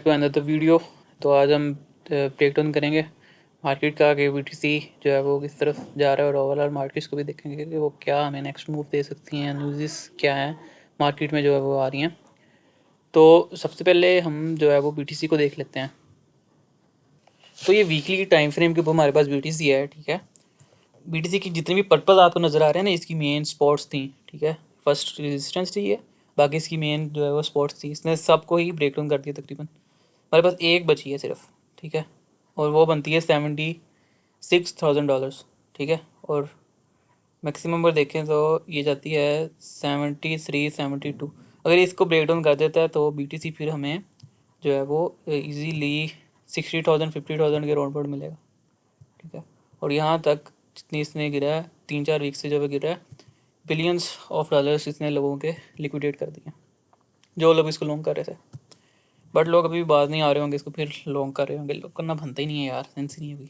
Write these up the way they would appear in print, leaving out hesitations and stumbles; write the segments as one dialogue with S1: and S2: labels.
S1: To another video. तो आज हम ब्रेक डाउन करेंगे मार्केट का कि बीटीसी जो है वो किस तरफ जा रहा है, और ओवरऑल मार्केट्स को भी देखेंगे कि वो क्या हमें नेक्स्ट मूव दे सकती हैं, न्यूज़ क्या हैं मार्केट में जो है वो आ रही हैं। तो सबसे पहले हम जो है वो बीटीसी को देख लेते हैं। तो ये वीकली टाइम फ्रेम के ऊपर हमारे पास बीटीसी है, ठीक है। बीटीसी की जितने भी पर्पल आपको नज़र आ रहे हैं ना, इसकी मेन स्पॉट्स थी, ठीक है। फर्स्ट रेजिस्टेंस थी ये, बाकी इसकी मेन जो है वो स्पॉट्स थी। इसने सबको ही ब्रेक डाउन कर दिया तकरीबन। हमारे पास एक बची है सिर्फ, ठीक है, और वो बनती है $76,000, ठीक है। और मैक्सिमम पर देखें तो ये जाती है 73-72। अगर इसको ब्रेक डाउन कर देता है तो बीटीसी फिर हमें जो है वो इजीली 60,000 50,000 के राउंड पर मिलेगा, ठीक है। और यहाँ तक जितनी इसने गिरा है 3-4 वीक से, जो है गिरा है, बिलियंस ऑफ डॉलर्स इसने लोगों के लिक्विडेट कर दिए जो लोग इसको लॉन्ग कर रहे थे। बट लोग अभी भी बाज नहीं आ रहे होंगे, इसको फिर लॉन्ग कर रहे होंगे। लोग करना बनता ही नहीं है यार, सेंस नहीं है अभी।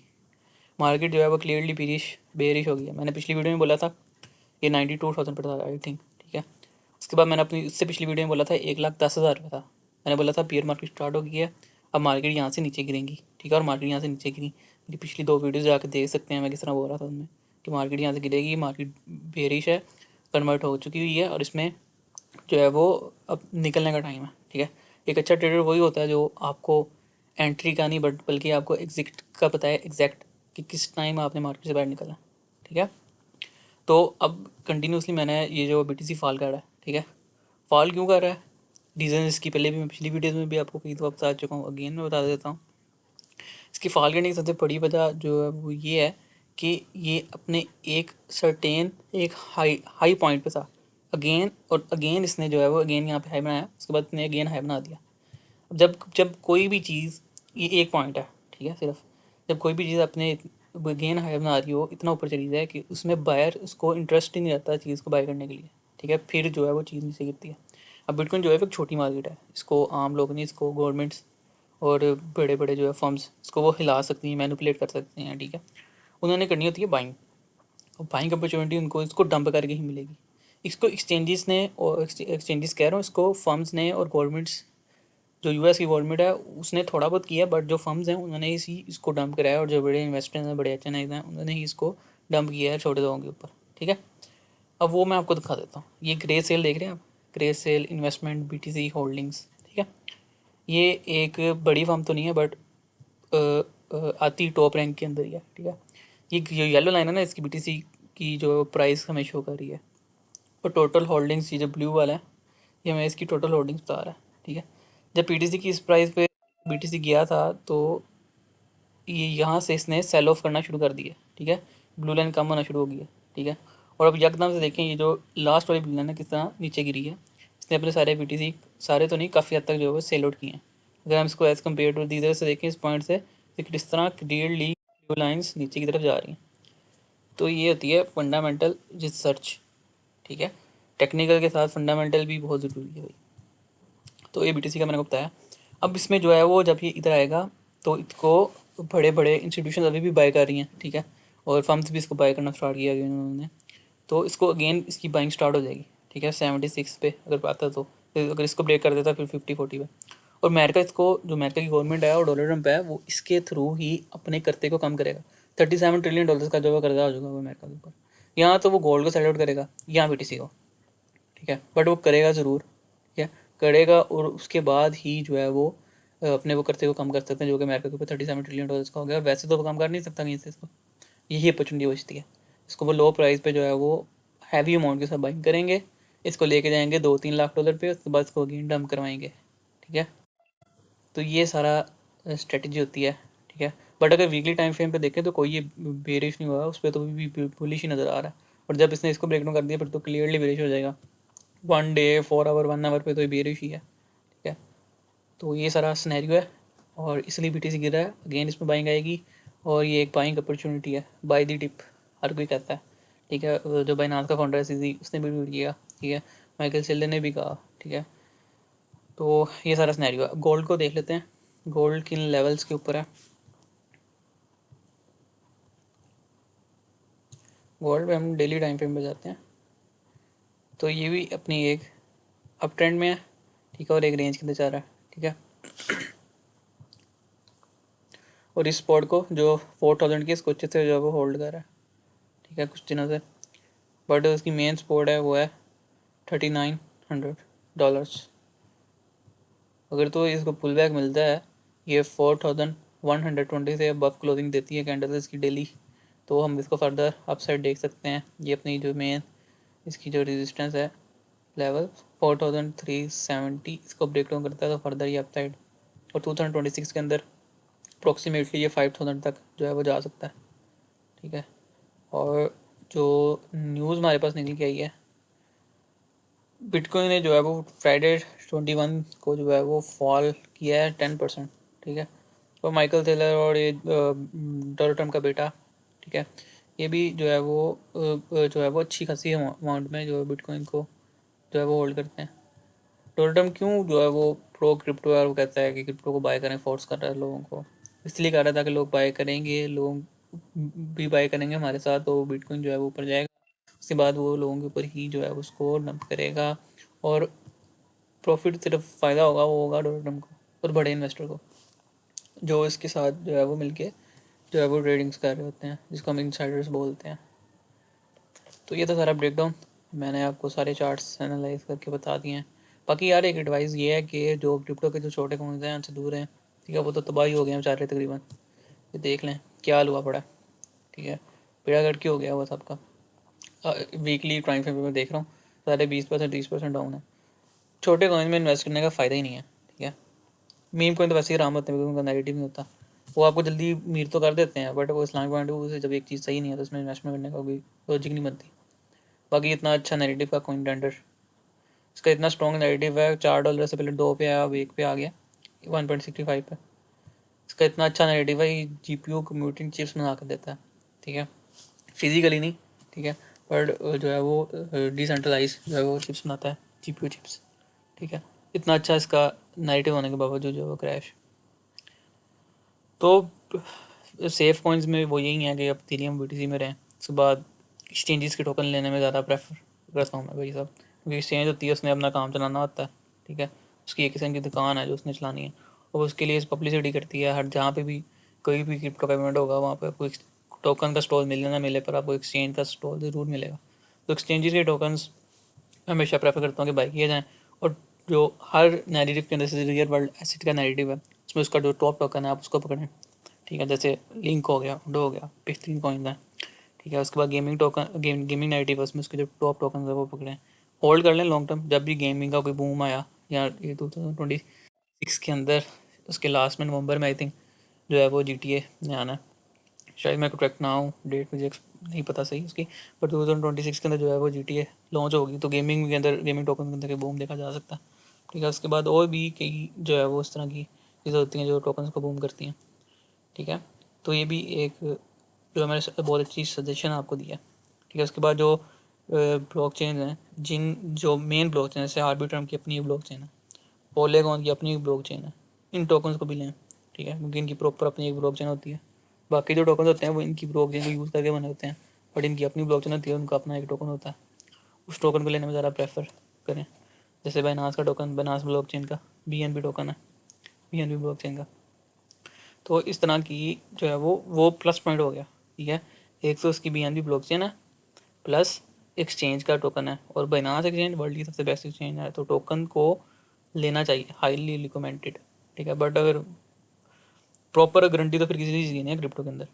S1: मार्केट जो है वो क्लियरली बेरिश हो गई है। मैंने पिछली वीडियो में बोला था ये 92,000 पर था, आई थिंक, ठीक है। उसके बाद मैंने अपनी उससे पिछली वीडियो में बोला था 1,10,000 पे था। मैंने बोला था पियर मार्केट स्टार्ट हो गई है, अब मार्केट यहाँ से नीचे गिरेंगी, ठीक है। और मार्केट यहाँ से नीचे गिरी। मेरी पिछली 2 वीडियोज़ जाकर देख सकते हैं मैं किस तरह बोल रहा था उनमें कि मार्केट यहाँ से गिरेगी। मार्केट बेरिश है, कन्वर्ट हो चुकी हुई है, और इसमें जो है वो अब निकलने का टाइम है, ठीक है। एक अच्छा ट्रेडर वही होता है जो आपको एंट्री का नहीं बल्कि आपको एग्जिट का पता है, एग्जैक्ट कि किस टाइम आपने मार्केट से बाहर निकलना, ठीक है। तो अब कंटिन्यूसली मैंने ये जो बीटीसी फॉल कर रहा है, ठीक है। फॉल क्यों कर रहा है, रीज़न इसकी पहले भी मैं पिछली वीडियोज़ में भी आपको कई दफ़ा बता चुका हूँ, अगेन मैं बता देता हूँ। इसकी फॉल करने की सबसे बड़ी वजह जो है वो ये है कि ये अपने एक सर्टेन एक हाई पॉइंट पे था, अगेन और अगेन इसने जो है वो अगेन यहाँ पे हाई बनाया, उसके बाद इसने अगेन हाई बना दिया। अब जब जब कोई भी चीज़, ये एक पॉइंट है, ठीक है, सिर्फ जब कोई भी चीज़ अपने गेन हाई बना रही हो, इतना ऊपर चली जाए कि उसमें बायर उसको इंटरेस्ट ही नहीं रहता चीज़ को बाय करने के लिए, ठीक है, फिर जो है वो चीज़ नीचे गिरती है। अब बिटकॉइन जो है एक छोटी मार्केट है, इसको आम लोग नहीं, इसको गवर्नमेंट्स और बड़े बड़े जो है फर्म्स इसको वो हिला सकती हैं, मैनिपुलेट कर सकते हैं, ठीक है। उन्होंने करनी होती है बाइंग, और बाइंग अपॉर्चुनिटी उनको इसको डंप करके ही मिलेगी। इसको एक्सचेंजेस ने, और एक्सचेंजेस कह रहा हूँ, इसको फर्म्स ने और गवर्नमेंट्स, जो यूएस की गवर्नमेंट है उसने थोड़ा बहुत किया, बट जो फर्म्स हैं उन्होंने इसी इसको डंप कराया, और जो बड़े इन्वेस्टर्स हैं, बड़े एचएनआईज हैं, उन्होंने ही इसको डंप किया है छोटे लोगों के ऊपर, ठीक है। अब वो मैं आपको दिखा देता हूँ। ये ग्रे सेल देख रहे हैं आप, Grayscale investment BTC holdings, ठीक है। ये एक बड़ी फर्म तो नहीं है, बट आती टॉप रैंक के अंदर ही है, ठीक है। ये जो येलो लाइन है ना, इसकी बीटीसी की जो प्राइस हमें शो कर रही है, और टोटल होल्डिंग्स, ये जो ब्लू वाला है ये हमें इसकी टोटल होल्डिंग्स बता रहा है, ठीक है। जब पीटीसी की इस प्राइस पे बीटीसी गया था तो ये यहाँ से इसने सेल ऑफ करना शुरू कर दिया, ठीक है। ब्लू लाइन कम होना शुरू हो गई है, ठीक है। और अब यकदम से देखें ये जो लास्ट वाली ब्लू लाइन है किस तरह नीचे गिरी है। इसने अपने सारे बीटीसी, सारे तो नहीं, काफ़ी हद तक जो है सेल आउट किए हैं। अगर हम इसको एज़ कम्पेयर टू दीजर से देखें, इस पॉइंट से किस तरह क्लियरली ब्लू लाइन्स नीचे की तरफ जा रही हैं। तो ये होती है फंडामेंटल रिसर्च, ठीक है। टेक्निकल के साथ फंडामेंटल भी बहुत ज़रूरी है भाई। तो ये बीटीसी का मैंने को बताया। अब इसमें जो है वो जब ये इधर आएगा तो इसको बड़े बड़े इंस्टीट्यूशन अभी भी बाय कर रही हैं, ठीक है, और फर्म्स भी इसको बाय करना स्टार्ट किया गया उन्होंने। तो इसको अगेन इसकी बाइंग स्टार्ट हो जाएगी, ठीक है, 76 पे अगर आता तो, फिर अगर इसको ब्रेक कर देता फिर 50-40 पे। और अमेरिका इसको, जो अमेरिका की गवर्नमेंट है और डोनाल्ड ट्रंप है, वो इसके थ्रू ही अपने कर्जे को कम करेगा। $37 ट्रिलियन का जो है कर्जा हो जाएगा वो अमेरिका के ऊपर। यहाँ तो वो गोल्ड को सेल आउट करेगा, यहाँ बीटीसी को, ठीक है, बट वो करेगा ज़रूर, ठीक है, करेगा। और उसके बाद ही जो है वो अपने वो करते को कम कर सकते हैं, जो कि अमेरिका के ऊपर $37 ट्रिलियन का हो गया। वैसे तो वो कम कर नहीं सकता कहीं से इसको, यही अपॉर्चुनिटी बचती है। इसको वो लो प्राइस पे जो है वो हैवी अमाउंट के साथ बाइंग करेंगे, इसको लेके जाएंगे $2-3 लाख पे, उसके बाद इसको अगेन डंप करवाएंगे, ठीक है। तो ये सारा स्ट्रेटजी होती है, ठीक है। बट अगर वीकली टाइम फ्रेम पे देखें तो कोई ये बेरिश नहीं हुआ उस पर, तो भी बुलिश ही नज़र आ रहा है। और जब इसने इसको ब्रेक डाउन कर दिया फिर तो क्लियरली बेरिश हो जाएगा। 1 डे 4 आवर 1 आवर पे तो बेरिश ही है, ठीक है। तो ये सारा स्नैरियो है, और इसलिए बीटीसी गिर रहा है। अगेन इसमें बाइंग आएगी, और ये एक बाइंग अपॉर्चुनिटी है, बाय दी डिप, हर कोई कहता है, ठीक है। जो बाइनांस का फाउंडर है सीजी, उसने भी ट्वीट किया, ठीक है, माइकल सेल्डर ने भी कहा, ठीक है। तो ये सारा स्नैरियो है। गोल्ड को देख लेते हैं, गोल्ड किन लेवल्स के ऊपर है। गोल्ड पे हम डेली टाइम फ्रेम पे जाते हैं, तो ये भी अपनी एक अप ट्रेंड में है, ठीक है, और एक रेंज के अंदर जा रहा है, ठीक है। और इस स्पॉट को जो 4000 की इसको अच्छे से जो है वो होल्ड कर रहा है, ठीक है, कुछ दिनों से। बट उसकी मेन सपोर्ट है वो है $3900। अगर तो इसको पुल बैक मिलता है, ये 4120 से अबव क्लोजिंग देती है कैंडल इसकी डेली, तो हम इसको फर्दर अपसाइड देख सकते हैं। ये अपनी जो मेन इसकी जो रेजिस्टेंस है लेवल 4370, इसको ब्रेक डाउन करता है तो फर्दर ये अपसाइड, और 2026 के अंदर अप्रोक्सीमेटली ये 5000 तक जो है वो जा सकता है, ठीक है। और जो न्यूज़ हमारे पास निकल के आई है, बिटकॉइन ने जो है वो फ्राइडे 21 को जो है वो फॉल किया है 10%, ठीक है। और माइकल टेलर और ये डोनाल्ड ट्रम्प का बेटा, ठीक है, ये भी जो है वो जो है वो अच्छी खासी अमाउंट में जो है बिटकॉइन को जो है वो होल्ड करते हैं। डोनाल्ड ट्रम्प क्यों जो है वो प्रो क्रिप्टो है, वो कहता है कि क्रिप्टो को बाय करें, फोर्स कर रहा है लोगों को, इसलिए कर रहा था कि लोग बाय करेंगे, लोग भी बाय करेंगे हमारे साथ, तो बिटकॉइन जो है वो ऊपर जाएगा। उसके बाद वो लोगों के ऊपर ही जो है उसको डंप करेगा, और प्रॉफिट सिर्फ फ़ायदा होगा वो होगा डोनाल्ड ट्रम्प को और बड़े इन्वेस्टर को, जो इसके साथ जो है वो मिलके जो है वो ट्रेडिंग्स कर रहे होते हैं, जिसको हम इनसाइडर्स बोलते हैं। तो ये था सारा ब्रेकडाउन, मैंने आपको सारे चार्ट्स एनालाइज करके बता दिए हैं। बाकी यार एक एडवाइस ये है कि जो क्रिप्टो के जो छोटे कॉइन्स हैं उनसे दूर हैं, ठीक है, वो तो तबाही हो गए हैं बेचारे तकरीबन, ये देख लें क्या हाल हुआ पड़ा है, ठीक है, बेड़ा गर्क हो गया हुआ सबका। वीकली टाइम फ्रेम में देख रहा हूँ सारे 20% 30% डाउन है। छोटे कॉइन में इन्वेस्ट करने का फ़ायदा ही नहीं है, ठीक है। मीम कॉइन तो वैसे ही आराम होते हैं, उनका नेगेटिव नहीं होता, वो आपको जल्दी मीर तो कर देते हैं, बट वो इस्लामिक पॉइंट ऑफ व्यू से जब एक चीज़ सही नहीं है तो उसमें इन्वेस्टमेंट करने का कोई लॉजिक नहीं बनती। बाकी इतना अच्छा नेगेटिव का कॉइन टेंडर, इसका इतना स्ट्रॉन्ग नेगेटिव है, $4 से पहले 2 पे आया, अब 1 पे आ गया, 1.65 पे। इसका इतना अच्छा नेगेटिव है, GPU कंप्यूटिंग चिप्स बना कर देता है, ठीक है, फिजिकली नहीं, ठीक है, पर जो है वो डिसेंट्रलाइज जो है वो चिप्स बनाता है, GPU चिप्स, ठीक है। इतना अच्छा इसका नेगेटिव होने के बावजूद जो है वो क्रैश। तो सेफ कॉइन्स में वो यही है कि अब इथेरियम BTC में रहें। उसके बाद एक्सचेंजेस के टोकन लेने में ज़्यादा प्रेफर करता हूँ मैं भाई साहब, क्योंकि एक्सचेंज होती है उसने अपना काम चलाना होता है, ठीक है, उसकी एक किस्म की दुकान है जो उसने चलानी है, और उसके लिए पब्लिसिटी करती है, हर जहाँ पे भी कोई भी क्रिप्टो पेमेंट होगा वहाँ पर आपको टोकन का स्टॉल मिले ना मिले, पर आपको एक्सचेंज का स्टॉल ज़रूर मिलेगा। तो एक्सचेंजेस के टोकन्स हमेशा प्रेफर करता हूँ कि बाई किए जाएँ। और जो हर नैरेटिव के अंदर से रियल वर्ल्ड एसेट का नैरेटिव है, उसमें उसका जो टॉप टोकन है आप उसको पकड़ें, ठीक है, जैसे लिंक हो गया, डो हो गया, बेहतरीन कॉइन है, ठीक है। उसके बाद गेमिंग टोकन, गेमिंग नैरेटिव है, उसमें उसके जो टॉप टोकन है वो पकड़ें, होल्ड कर लें लॉन्ग टर्म। जब भी गेमिंग का कोई बूम आया, या ये 2026 के अंदर उसके लास्ट में नवंबर में आई थिंक जो है वो GTA ने आना है, शायद मैं करेक्ट ना हूँ, डेट मुझे नहीं पता सही उसकी, बट 2026 के अंदर जो है वो GTA लॉन्च होगी, तो गेमिंग के अंदर, गेमिंग टोकन के अंदर बूम देखा जा सकता है, ठीक है। उसके बाद और भी कई जो है वो इस तरह की चीज़ें होती हैं जो टोकन्स को बूम करती हैं, ठीक है। तो ये भी एक जो मैंने बहुत अच्छी सजेशन आपको दिया, ठीक है। उसके बाद जो ब्लॉक चेन हैं, जिन जो मेन ब्लॉक चेन, जैसे आर्बिट्रम की अपनी ब्लॉक चेन है, पोलेगॉन की अपनी ब्लॉक चेन है, इन टोकन्स को भी लें, ठीक है, क्योंकि इनकी प्रॉपर अपनी एक ब्लॉक चेन होती है। बाकी जो टोकन होते हैं वो इनकी ब्लॉक चेन को यूज़ करके बने होते हैं, बट इनकी अपनी ब्लॉक चेन होती है, उनका अपना एक टोकन होता है, उस टोकन को लेने में ज़्यादा प्रेफर करें। जैसे बाइनांस का टोकन, बाइनांस ब्लॉक चेन का BNB टोकन है, BNB ब्लॉक चेन का। तो इस तरह की जो है वो प्लस पॉइंट हो गया, ठीक है। एक तो उसकी BNB ब्लॉक चेन है, प्लस एक्सचेंज का टोकन है, और बाइनांस एक्सचेंज वर्ल्ड की सबसे बेस्ट एक्सचेंज है, तो टोकन को लेना चाहिए, हाईली रिकमेंडेड, ठीक है। बट अगर प्रॉपर गारंटी तो फिर किसी चीज़ की नहीं है क्रिप्टो के अंदर,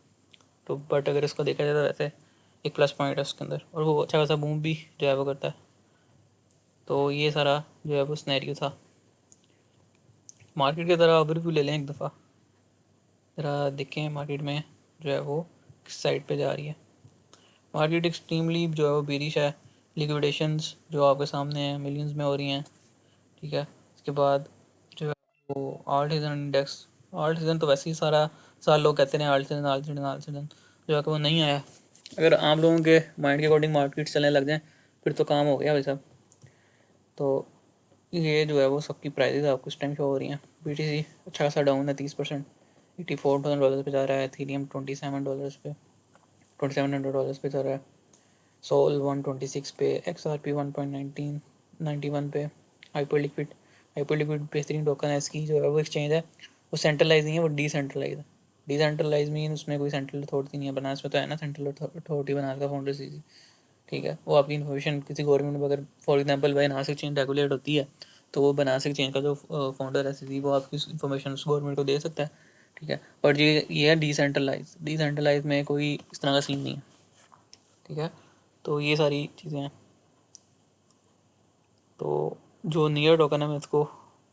S1: तो बट अगर इसको देखा जाए तो वैसे एक प्लस पॉइंट है उसके अंदर, और वो अच्छा खासा बूम भी जो है वो करता है। तो ये सारा जो है वो सिनेरियो था। मार्केट की तरह ओवरव्यू ले लें एक दफ़ा, ज़रा देखें मार्केट में जो है वो किस साइड पे जा रही है। मार्केट एक्सट्रीमली जो है वो बेरिश है, लिक्विडेशंस जो आपके सामने हैं मिलियंस में हो रही हैं, ठीक है। उसके बाद जो है वो alt season index, alt season तो वैसे ही सारा साल लोग कहते हैं alt season alt season alt season, जो है कि वो नहीं आया। अगर आम लोगों के माइंड के अकॉर्डिंग मार्केट चलने लग जाए फिर तो काम हो गया भाई साहब। तो ये जो है वो सबकी प्राइजेज आपको इस टाइम शो हो रही हैं। BTC अच्छा खासा डाउन है 30%, $84,000 पे जा रहा है। इथेरियम $27 पे, $2700 पे जा रहा है। सोल 126 पे, XRP 1.91 पे। हाइपर लिक्विड बेहतरीन टोकन है, इसकी जो है वो एक्सचेंज है वो सेंट्रलाइज नहीं है, वो डिसेंट्रलाइज है, डिसेंट्रलाइज मीन उसमें कोई सेंट्रल अथॉरिटी नहीं है, बनारस में तो है ना सेंट्रल अथॉरिटी, बनारस का फाउंडर सीजी, ठीक है। वो आपकी इन्फॉर्मेशन किसी गवर्नमेंट में अगर for example Banaras exchange regulate होती है तो वो बनारस एक्सचेंज का जो फाउंडर है सीजी वो आपकी इन्फॉर्मेशन उस गवर्नमेंट को दे सकता है, ठीक है। बट ये है डिसेंट्रलाइज में कोई इस तरह का सीन नहीं है, ठीक है। तो ये सारी चीज़ें हैं। तो जो नियर टोकन है मैं इसको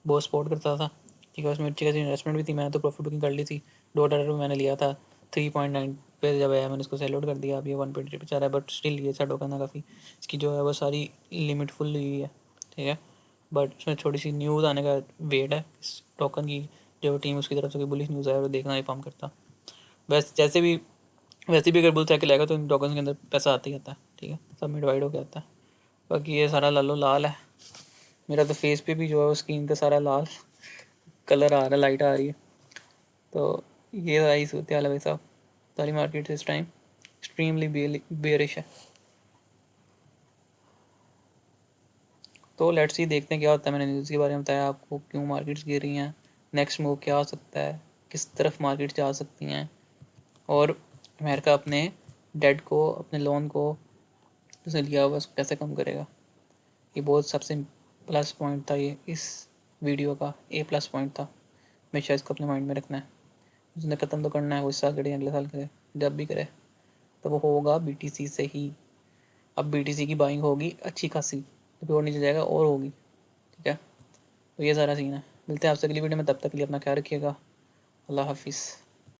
S1: बहुत सपोर्ट करता था, ठीक है। उसमें अच्छी खासी इन्वेस्टमेंट भी थी, मैंने तो प्रॉफिट बुकिंग कर ली थी। $2 में मैंने लिया था, 3.9 पे जब आया मैंने इसको सेल आउट कर दिया। अब ये 1.3 पे चल रहा है, बट स्टिल ये अच्छा टोकन है काफ़ी। इसकी जो है वो सारी लिमिट फुल हुई है, ठीक है। बट इसमें थोड़ी सी न्यूज़ आने का वेट है इस टोकन की, जो टीम उसकी तरफ से कोई बुलिश न्यूज़ आए वो देखना ही काम करता। वैसे भी अगर बुल साइकिल आएगा तो इन टोकन के अंदर पैसा आता ही आता है, ठीक है। सब में डिवाइड होकर आता है। बाकी ये सारा लालो लाल है, मेरा तो फेस पे भी जो है वो स्क्रीन का सारा लाल कलर आ रहा है, लाइट आ रही है। तो ये आई सूरत हाल है भाई साहब, सारी मार्केट इस टाइम एक्सट्रीमली बेरिश है। तो लेट्स सी, देखते हैं क्या होता है। मैंने न्यूज़ के बारे में बताया आपको, क्यों मार्केट्स गिर रही हैं, नेक्स्ट मूव क्या हो सकता है, किस तरफ मार्केट जा सकती हैं, और अमेरिका अपने डेट को, अपने लोन को उसने लिया हुआ उसको कैसे कम करेगा। ये बहुत सबसे प्लस पॉइंट था, ये इस वीडियो का A+ पॉइंट था। हमेशा इसको अपने माइंड में रखना है। उसने ख़त्म तो करना है, वो इस साल करे अगले साल करे, जब भी करे तो वो होगा BTC से ही। अब BTC की बाइंग होगी अच्छी खासी, तो और नीचे जाएगा और होगी, ठीक है। तो ये सारा सीन है। मिलते हैं आपसे अगली वीडियो में, तब तक के लिए अपना ख्याल रखिएगा। अल्लाह हाफिज़।